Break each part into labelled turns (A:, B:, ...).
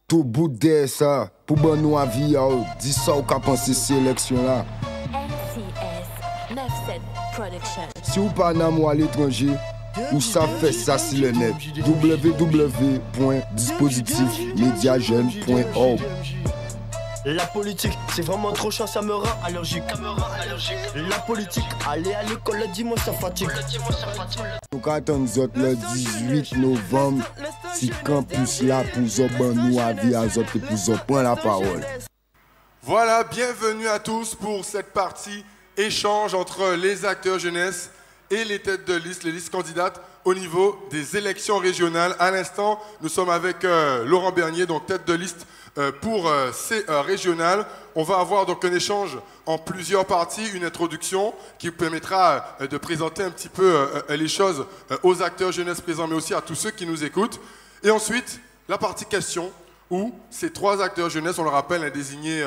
A: tout bout de ça, pour bon nous avis, dis ça ou qu'a pensé sélection là.
B: NCS 97 Production.
A: Si vous pas dans moi à l'étranger, ou ça fait ça sur le net. www.dispositifmediajeune.org.
C: La politique, c'est vraiment trop chiant, ça me rend allergique. La politique, aller à l'école le dimanche, ça fatigue.
A: Nous attendons le 18 novembre, si campus là pour Zoban nous avis à Zot et pour Zot prend la parole.
D: Voilà, bienvenue à tous pour cette partie échange entre les acteurs jeunesse et les têtes de liste, les listes candidates au niveau des élections régionales. À l'instant, nous sommes avec Laurent Bernier, donc tête de liste pour ces régionales. On va avoir donc un échange en plusieurs parties, une introduction qui permettra de présenter un petit peu les choses aux acteurs jeunesse présents, mais aussi à tous ceux qui nous écoutent. Et ensuite, la partie questions, où ces trois acteurs jeunesse, on le rappelle, désignés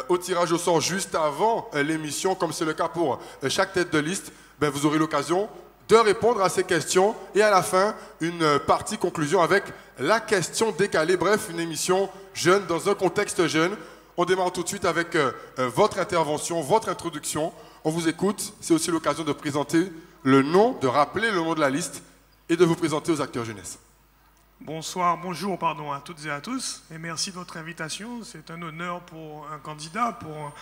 D: au tirage au sort juste avant l'émission, comme c'est le cas pour chaque tête de liste, ben, vous aurez l'occasion de répondre à ces questions et à la fin, une partie conclusion avec la question décalée. Bref, une émission jeune dans un contexte jeune. On démarre tout de suite avec votre intervention, votre introduction. On vous écoute. C'est aussi l'occasion de présenter le nom, de rappeler le nom de la liste et de vous présenter aux acteurs jeunesse.
E: Bonjour à toutes et à tous, et merci de votre invitation. C'est un honneur pour un candidat, pour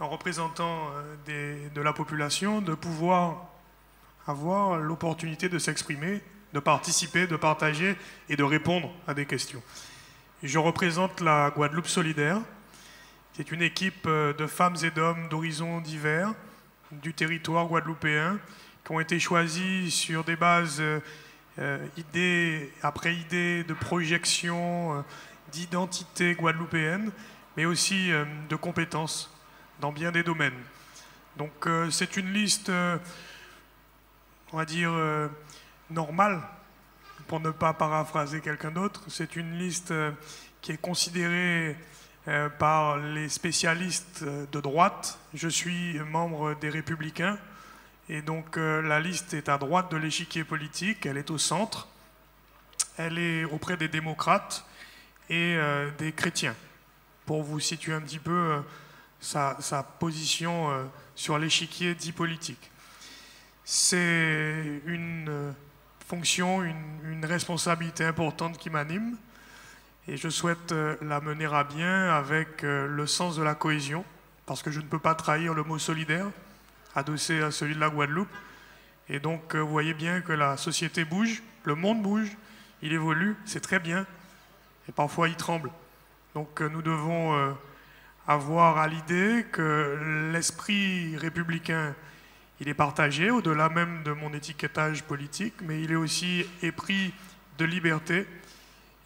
E: un représentant de la population, de pouvoir avoir l'opportunité de s'exprimer, de participer, de partager et de répondre à des questions. Je représente la Guadeloupe solidaire, qui est une équipe de femmes et d'hommes d'horizons divers du territoire guadeloupéen, qui ont été choisis sur des bases idée après idée de projection, d'identité guadeloupéenne, mais aussi de compétences dans bien des domaines. Donc c'est une liste, on va dire, normale, pour ne pas paraphraser quelqu'un d'autre. C'est une liste qui est considérée par les spécialistes de droite. Je suis membre des Républicains. Et donc la liste est à droite de l'échiquier politique, elle est au centre, elle est auprès des démocrates et des chrétiens, pour vous situer un petit peu sa position sur l'échiquier dit politique. C'est une fonction, une responsabilité importante qui m'anime, et je souhaite la mener à bien avec le sens de la cohésion, parce que je ne peux pas trahir le mot solidaire, adossé à celui de la Guadeloupe. Et donc, vous voyez bien que la société bouge, le monde bouge, il évolue, c'est très bien, et parfois il tremble. Donc, nous devons avoir à l'idée que l'esprit républicain, il est partagé, au-delà même de mon étiquetage politique, mais il est aussi épris de liberté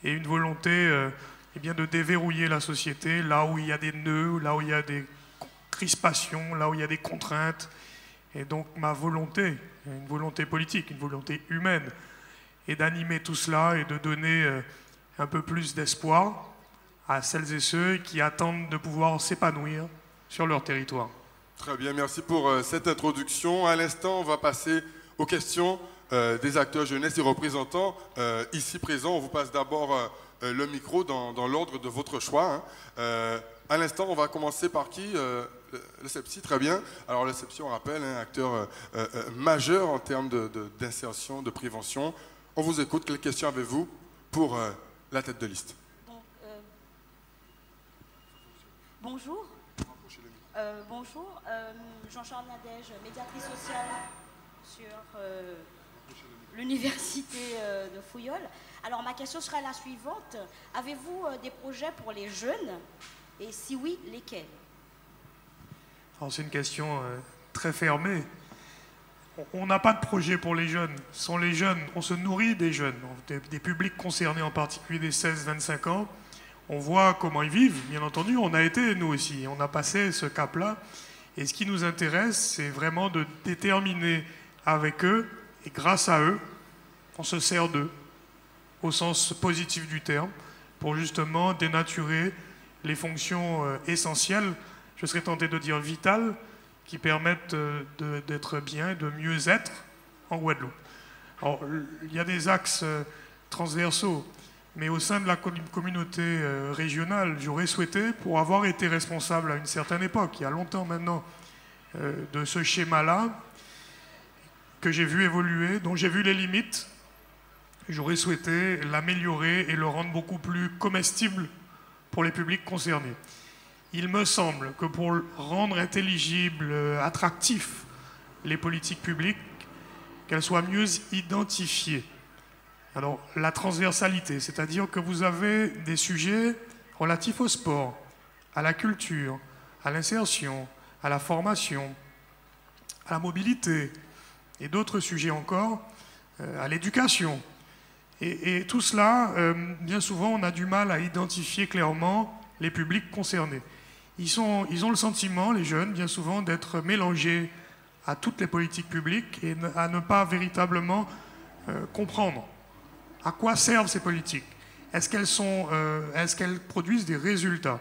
E: et une volonté eh bien, de déverrouiller la société, là où il y a des nœuds, là où il y a des crispations, là où il y a des contraintes. Et donc ma volonté, une volonté politique, une volonté humaine, est d'animer tout cela et de donner un peu plus d'espoir à celles et ceux qui attendent de pouvoir s'épanouir sur leur territoire.
D: Très bien, merci pour cette introduction. À l'instant, on va passer aux questions des acteurs jeunesse et représentants ici présents. On vous passe d'abord le micro dans l'ordre de votre choix. À l'instant, on va commencer par qui le CEPSI, très bien. Alors le CEPSI, on rappelle, un acteur majeur en termes d'insertion, de prévention. On vous écoute. Quelles questions avez-vous pour la tête de liste?
F: Bonjour. Bonjour. Jean-Charles Nadège, médiatrice sociale sur l'université de Fouillol. Alors ma question sera la suivante. Avez-vous des projets pour les jeunes? Et si oui, lesquels?
E: C'est une question très fermée. On n'a pas de projet pour les jeunes. Ce sont les jeunes, on se nourrit des jeunes, des publics concernés, en particulier des 16-25 ans. On voit comment ils vivent, bien entendu. On a été, nous aussi, on a passé ce cap-là. Et ce qui nous intéresse, c'est vraiment de déterminer avec eux, et grâce à eux, on se sert d'eux, au sens positif du terme, pour justement dénaturer les fonctions essentielles, je serais tenté de dire vitales, qui permettent d'être bien, de mieux être en Guadeloupe. Alors, il y a des axes transversaux. mais au sein de la communauté régionale, j'aurais souhaité, pour avoir été responsable à une certaine époque, il y a longtemps maintenant, de ce schéma-là, que j'ai vu évoluer, dont j'ai vu les limites, j'aurais souhaité l'améliorer et le rendre beaucoup plus comestible pour les publics concernés. Il me semble que pour rendre intelligible, attractif les politiques publiques, qu'elles soient mieux identifiées. Alors, la transversalité, c'est-à-dire que vous avez des sujets relatifs au sport, à la culture, à l'insertion, à la formation, à la mobilité, et d'autres sujets encore, à l'éducation. Et tout cela, bien souvent, on a du mal à identifier clairement les publics concernés. Ils ont le sentiment, les jeunes, bien souvent, d'être mélangés à toutes les politiques publiques et à ne pas véritablement comprendre à quoi servent ces politiques. Est-ce qu'elles produisent des résultats?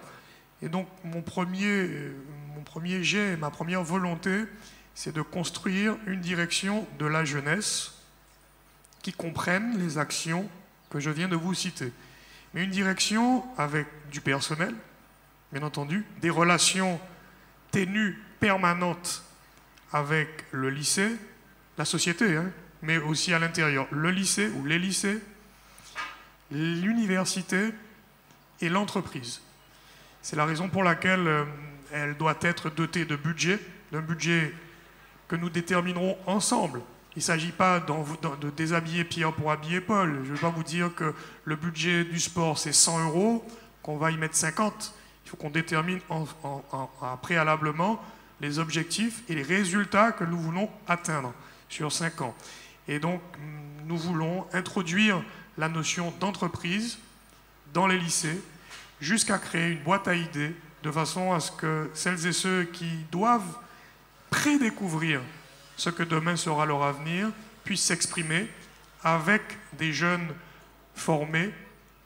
E: Et donc, mon premier jet, ma première volonté, c'est de construire une direction de la jeunesse qui comprenne les actions que je viens de vous citer. Mais une direction avec du personnel, bien entendu, des relations ténues, permanentes avec le lycée, la société, hein, mais aussi à l'intérieur, le lycée ou les lycées, l'université et l'entreprise. C'est la raison pour laquelle elle doit être dotée de budget, d'un budget que nous déterminerons ensemble. Il ne s'agit pas de déshabiller Pierre pour habiller Paul. Je ne vais pas vous dire que le budget du sport, c'est 100 €, qu'on va y mettre 50. Il faut qu'on détermine préalablement les objectifs et les résultats que nous voulons atteindre sur 5 ans. Et donc, nous voulons introduire la notion d'entreprise dans les lycées jusqu'à créer une boîte à idées de façon à ce que celles et ceux qui doivent prédécouvrir ce que demain sera leur avenir puissent s'exprimer avec des jeunes formés,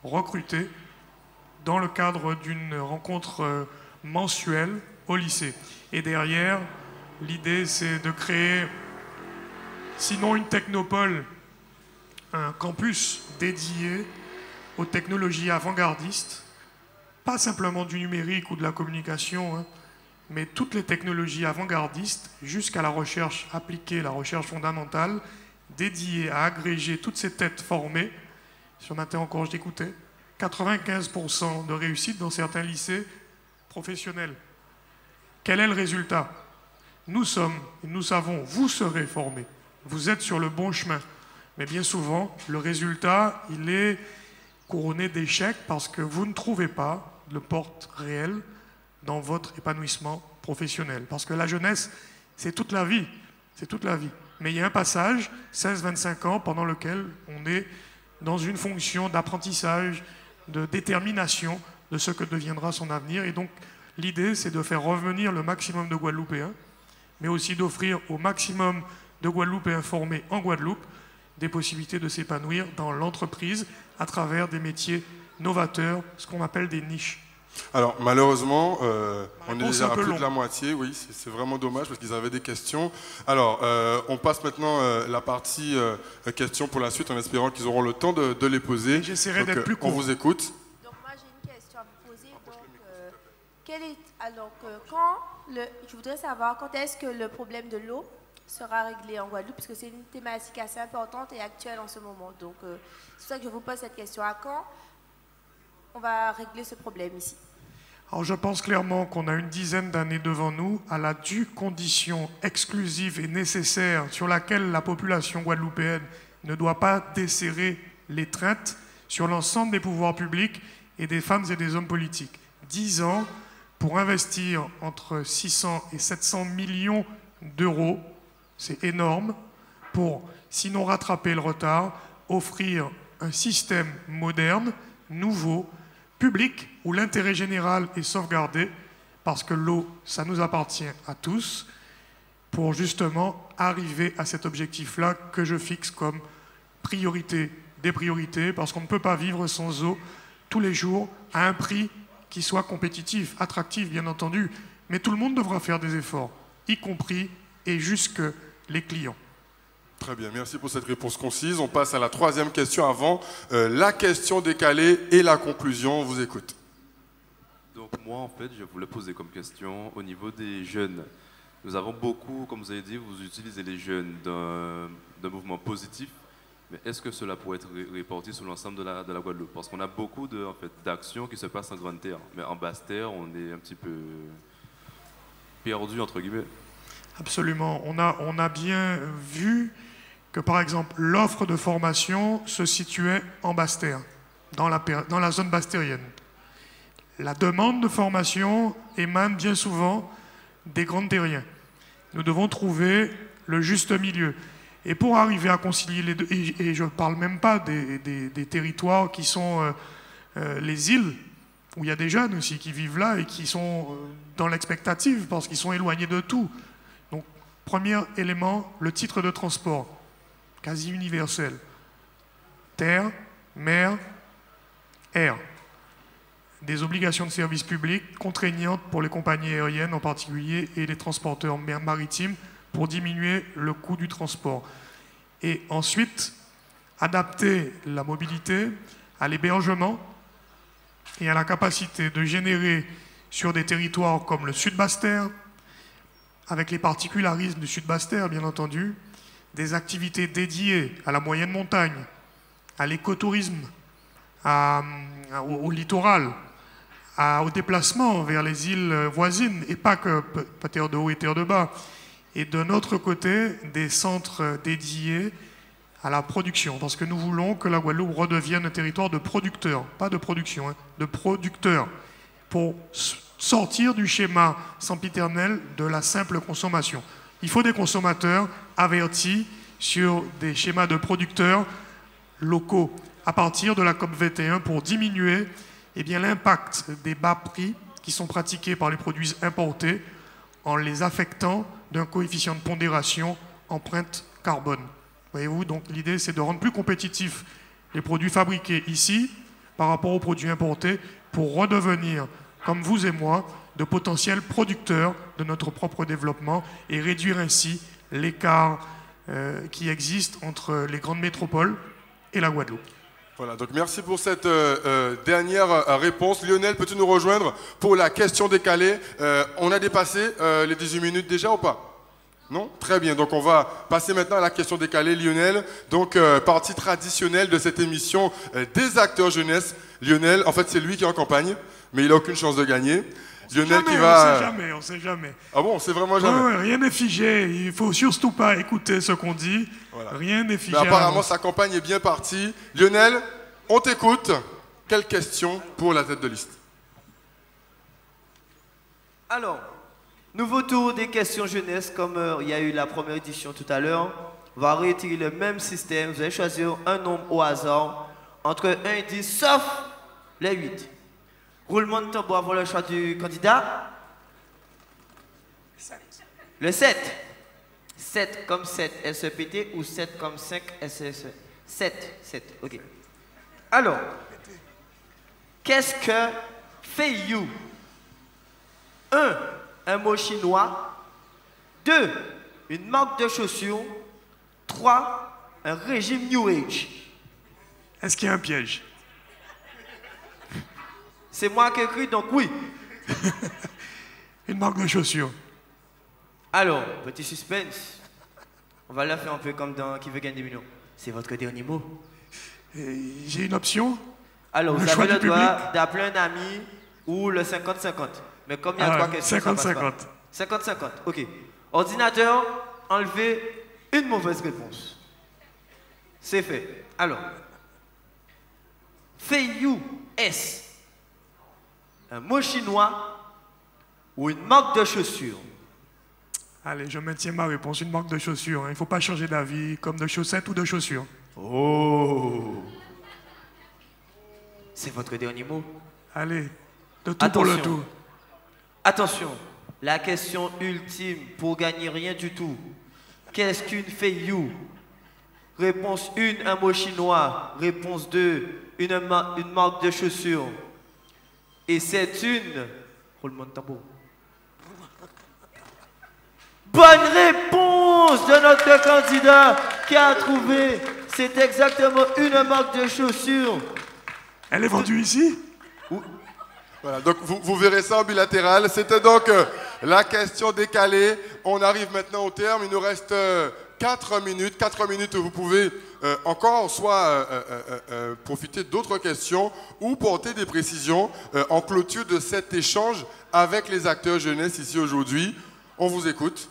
E: recrutés, dans le cadre d'une rencontre mensuelle au lycée. Et derrière, l'idée, c'est de créer, sinon une technopole, un campus dédié aux technologies avant-gardistes, pas simplement du numérique ou de la communication, hein, mais toutes les technologies avant-gardistes jusqu'à la recherche appliquée, la recherche fondamentale, dédiée à agréger toutes ces têtes formées. Ce matin encore, je l'écoutais, 95% de réussite dans certains lycées professionnels. Quel est le résultat? Nous savons, vous serez formés, vous êtes sur le bon chemin. Mais bien souvent, le résultat, il est couronné d'échecs parce que vous ne trouvez pas de porte réelle dans votre épanouissement professionnel. Parce que la jeunesse, c'est toute la vie. C'est toute la vie. Mais il y a un passage, 16-25 ans, pendant lequel on est dans une fonction d'apprentissage, de détermination de ce que deviendra son avenir. Et donc, l'idée, c'est de faire revenir le maximum de Guadeloupéens, mais aussi d'offrir au maximum de Guadeloupéens formés en Guadeloupe des possibilités de s'épanouir dans l'entreprise à travers des métiers novateurs, ce qu'on appelle des niches.
D: Alors malheureusement, on est déjà à plus de la moitié, oui, c'est vraiment dommage parce qu'ils avaient des questions. Alors, on passe maintenant la partie questions pour la suite en espérant qu'ils auront le temps de les poser.
E: J'essaierai d'être plus court.
D: On vous écoute.
G: Donc moi j'ai une question à vous poser. Je voudrais savoir quand est-ce que le problème de l'eau sera réglé en Guadeloupe, parce que c'est une thématique assez importante et actuelle en ce moment. Donc c'est pour ça que je vous pose cette question. À quand on va régler ce problème ici?
E: Alors je pense clairement qu'on a une dizaine d'années devant nous à la due condition exclusive et nécessaire sur laquelle la population guadeloupéenne ne doit pas desserrer l'étreinte sur l'ensemble des pouvoirs publics et des femmes et des hommes politiques. 10 ans pour investir entre 600 et 700 millions d'euros, c'est énorme, pour, sinon rattraper le retard, offrir un système moderne, nouveau, public, où l'intérêt général est sauvegardé, parce que l'eau, ça nous appartient à tous, pour justement arriver à cet objectif-là que je fixe comme priorité des priorités, parce qu'on ne peut pas vivre sans eau tous les jours à un prix qui soit compétitif, attractif, bien entendu, mais tout le monde devra faire des efforts, y compris et jusque les clients.
D: Très bien, merci pour cette réponse concise. On passe à la troisième question avant la question décalée et la conclusion. On vous écoute.
H: Donc moi, en fait, je voulais poser comme question au niveau des jeunes. Nous avons beaucoup, comme vous avez dit, vous utilisez les jeunes d'un mouvement positif, mais est-ce que cela pourrait être réparti sur l'ensemble de la Guadeloupe? Parce qu'on a beaucoup d'actions qui se passent en grande terre, mais en basse terre, on est un petit peu perdu, entre guillemets.
E: Absolument. On a bien vu que, par exemple, l'offre de formation se situait en basse terre, dans la zone basse-terrienne. La demande de formation émane bien souvent des grands terriens. Nous devons trouver le juste milieu. Et pour arriver à concilier les deux, et je ne parle même pas des territoires qui sont les îles, où il y a des jeunes aussi qui vivent là et qui sont dans l'expectative parce qu'ils sont éloignés de tout. Donc, premier élément, le titre de transport, quasi universel. Terre, mer, air. Des obligations de service public contraignantes pour les compagnies aériennes en particulier et les transporteurs maritimes pour diminuer le coût du transport. Et ensuite, adapter la mobilité à l'hébergement et à la capacité de générer sur des territoires comme le Sud-Basse-Terre, avec les particularismes du Sud-Basse-Terre, bien entendu, des activités dédiées à la moyenne montagne, à l'écotourisme, au littoral, au déplacement vers les îles voisines, et pas que terre de haut et terre de bas. Et de notre côté, des centres dédiés à la production, parce que nous voulons que la Guadeloupe redevienne un territoire de producteurs, pas de production, de producteurs, pour sortir du schéma sempiternel de la simple consommation. Il faut des consommateurs avertis sur des schémas de producteurs locaux à partir de la COP21 pour diminuer l'impact des bas prix qui sont pratiqués par les produits importés en les affectant d'un coefficient de pondération empreinte carbone. Voyez-vous, donc l'idée c'est de rendre plus compétitifs les produits fabriqués ici par rapport aux produits importés pour redevenir, comme vous et moi, de potentiels producteurs de notre propre développement et réduire ainsi l'écart qui existe entre les grandes métropoles et la Guadeloupe.
D: Voilà, donc merci pour cette dernière réponse. Lionel, peux-tu nous rejoindre pour la question décalée? On a dépassé les 18 minutes déjà ou pas? Non? Très bien, donc on va passer maintenant à la question décalée. Lionel, donc partie traditionnelle de cette émission des acteurs jeunesse. Lionel, en fait c'est lui qui est en campagne, mais il n'a aucune chance de gagner. Lionel qui va...
E: On sait jamais.
D: Ah bon, on sait vraiment jamais.
E: Ouais, rien n'est figé, il ne faut surtout pas écouter ce qu'on dit. Voilà. Rien n'est figé.
D: Mais apparemment, sa campagne est bien partie. Lionel, on t'écoute. Quelle question pour la tête de liste?
I: Alors, nouveau tour des questions jeunesse, comme il y a eu la première édition tout à l'heure. On va réitérer le même système. Vous allez choisir un nombre au hasard, entre 1 et 10, sauf les 8. Roulement de tambour avant le choix du candidat. Le 7. 7 comme 7 SEPT ou 7 comme 5 SSE. 7, ok. Alors, qu'est-ce que Feiyu? 1. Un mot chinois. 2. Une marque de chaussures. 3. Un régime New Age.
E: Est-ce qu'il y a un piège?
I: C'est moi qui écris, donc oui.
E: Une marque de chaussures.
I: Alors, petit suspense. On va la faire un peu comme dans Qui veut gagner des millions. C'est votre dernier mot.
E: J'ai une option.
I: Alors, vous avez le droit d'appeler un ami ou le 50-50. Mais comme il y a 3 questions,
E: 50-50.
I: 50-50, ok. Ordinateur, enlevez une mauvaise réponse. C'est fait. Alors, Feiyu S. Un mot chinois ou une marque de chaussures?
E: Allez, je maintiens ma réponse, une marque de chaussures. Il ne faut pas changer d'avis, comme de chaussettes ou de chaussures.
I: Oh! C'est votre dernier mot?
E: Allez, de tout pour le tout.
I: Attention, la question ultime pour gagner rien du tout. Qu'est-ce qu'une Feiyu? Réponse 1, un mot chinois. Réponse 2, une marque de chaussures. Et c'est une... Roulement de tambour. Bonne réponse de notre candidat qui a trouvé? C'est exactement une marque de chaussures.
E: Elle est vendue ici?
D: Voilà, donc vous verrez ça en bilatéral. C'était donc la question décalée. On arrive maintenant au terme. Il nous reste 4 minutes. 4 minutes où vous pouvez encore soit profiter d'autres questions ou porter des précisions en clôture de cet échange avec les acteurs jeunesse ici aujourd'hui. On vous écoute.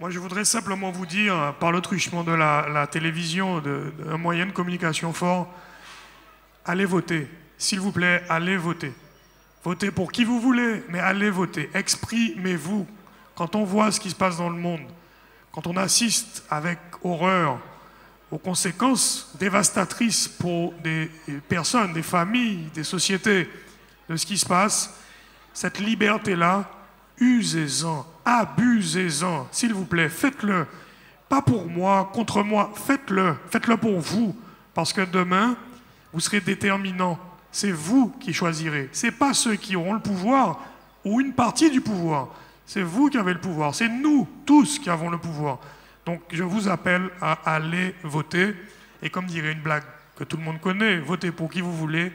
E: Moi, je voudrais simplement vous dire, par le truchement de la télévision, d'un moyen de communication fort, allez voter. S'il vous plaît, allez voter. Votez pour qui vous voulez, mais allez voter. Exprimez-vous. Quand on voit ce qui se passe dans le monde, quand on assiste avec horreur aux conséquences dévastatrices pour des personnes, des familles, des sociétés, de ce qui se passe, cette liberté-là, usez-en, abusez-en, s'il vous plaît, faites-le. Pas pour moi, contre moi, faites-le. Faites-le pour vous, parce que demain, vous serez déterminant. C'est vous qui choisirez. Ce n'est pas ceux qui auront le pouvoir ou une partie du pouvoir. C'est vous qui avez le pouvoir. C'est nous, tous, qui avons le pouvoir. Donc, je vous appelle à aller voter. Et comme dirait une blague que tout le monde connaît, votez pour qui vous voulez.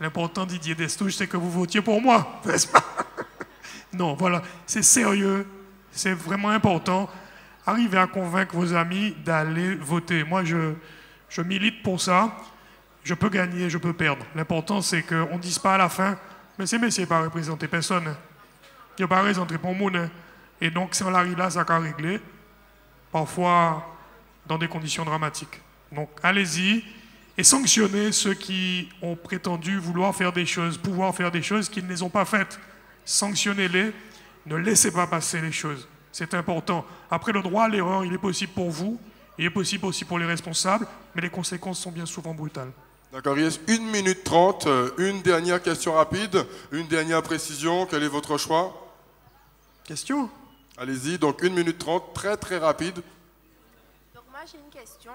E: L'important, Didier Destouche, c'est que vous votiez pour moi, n'est-ce pas? Non, voilà, c'est sérieux, c'est vraiment important. Arrivez à convaincre vos amis d'aller voter. Moi, je milite pour ça. Je peux gagner, je peux perdre. L'important, c'est qu'on ne dise pas à la fin, mais ces messieurs n'ont pas représenté personne. Ils n'ont pas représenté pour le monde. Et donc, si on arrive là, ça va régler. Parfois, dans des conditions dramatiques. Donc, allez-y et sanctionnez ceux qui ont prétendu vouloir faire des choses, pouvoir faire des choses qu'ils ne les ont pas faites. Sanctionnez-les, ne laissez pas passer les choses. C'est important. Après, le droit à l'erreur, il est possible pour vous, il est possible aussi pour les responsables, mais les conséquences sont bien souvent brutales.
D: D'accord, il reste 1 minute 30. Une dernière question rapide, une dernière précision. Quel est votre choix?
E: Question?
D: Allez-y, donc 1 minute 30, très très rapide.
G: Donc moi j'ai une question.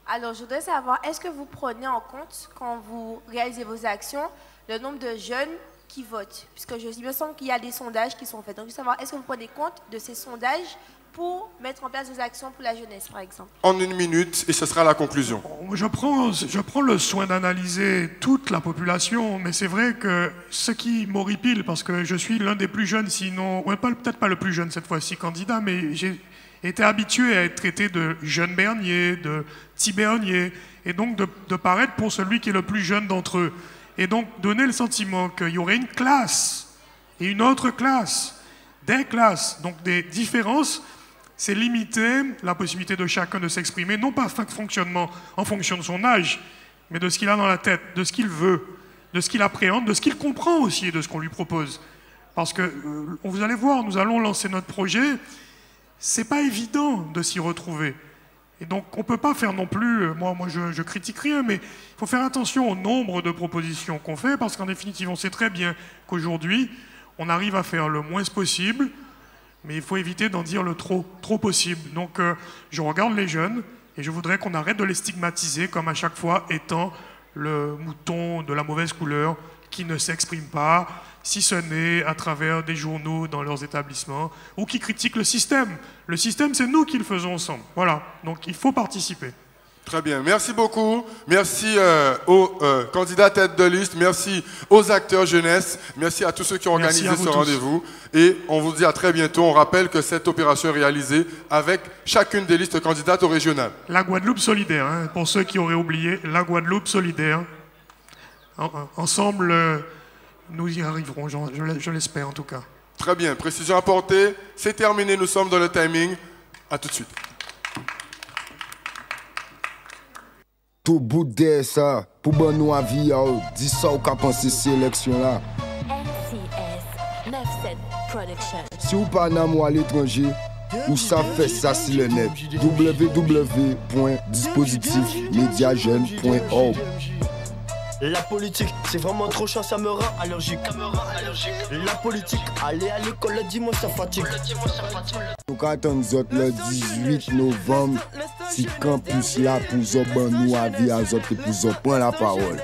G: Alors je voudrais savoir, est-ce que vous prenez en compte, quand vous réalisez vos actions, le nombre de jeunes qui votent? Puisque il me semble qu'il y a des sondages qui sont faits. Donc je veux savoir, est-ce que vous prenez compte de ces sondages pour mettre en place des actions pour la jeunesse, par exemple?
D: En 1 minute, et ce sera la conclusion.
E: Je prends le soin d'analyser toute la population, mais c'est vrai que ce qui m'horripile, parce que je suis l'un des plus jeunes, sinon, ouais, peut-être pas le plus jeune cette fois-ci candidat, mais j'ai été habitué à être traité de jeune bernier, de petit bernier, et donc de paraître pour celui qui est le plus jeune d'entre eux. Et donc donner le sentiment qu'il y aurait une classe et une autre classe, des classes, donc des différences. C'est limiter la possibilité de chacun de s'exprimer, non pas fonctionnement en fonction de son âge, mais de ce qu'il a dans la tête, de ce qu'il veut, de ce qu'il appréhende, de ce qu'il comprend aussi de ce qu'on lui propose. Parce que, vous allez voir, nous allons lancer notre projet, c'est pas évident de s'y retrouver. Et donc, on ne peut pas faire non plus, moi je critique rien, mais il faut faire attention au nombre de propositions qu'on fait, parce qu'en définitive, on sait très bien qu'aujourd'hui, on arrive à faire le moins possible, mais il faut éviter d'en dire le trop possible. Donc, je regarde les jeunes et je voudrais qu'on arrête de les stigmatiser comme à chaque fois étant le mouton de la mauvaise couleur qui ne s'exprime pas, si ce n'est à travers des journaux dans leurs établissements, ou qui critiquent le système. Le système, c'est nous qui le faisons ensemble. Voilà, donc il faut participer.
D: Très bien, merci beaucoup. Merci aux candidats tête de liste, merci aux acteurs jeunesse, merci à tous ceux qui ont organisé ce rendez-vous. Et on vous dit à très bientôt. On rappelle que cette opération est réalisée avec chacune des listes candidates au régional.
E: La Guadeloupe solidaire, hein, pour ceux qui auraient oublié, la Guadeloupe solidaire. Ensemble, nous y arriverons, je l'espère en tout cas.
D: Très bien, précision apportée. C'est terminé, nous sommes dans le timing. À tout de suite.
A: Tout bout de ça, pour bon nous avis, dis ça ou qu'a pensé cette élection là.
B: NCS 97 Production.
A: Si vous pas dans à l'étranger, ou ça fait ça sur le net. www.dispositifmediajeune.org.
C: La politique, c'est vraiment trop chiant, ça me rend allergique. La politique, aller à l'école le dimanche, ça fatigue.
A: Nous attendons le 18 novembre, si campus là pour nous avis à pour prendre la parole.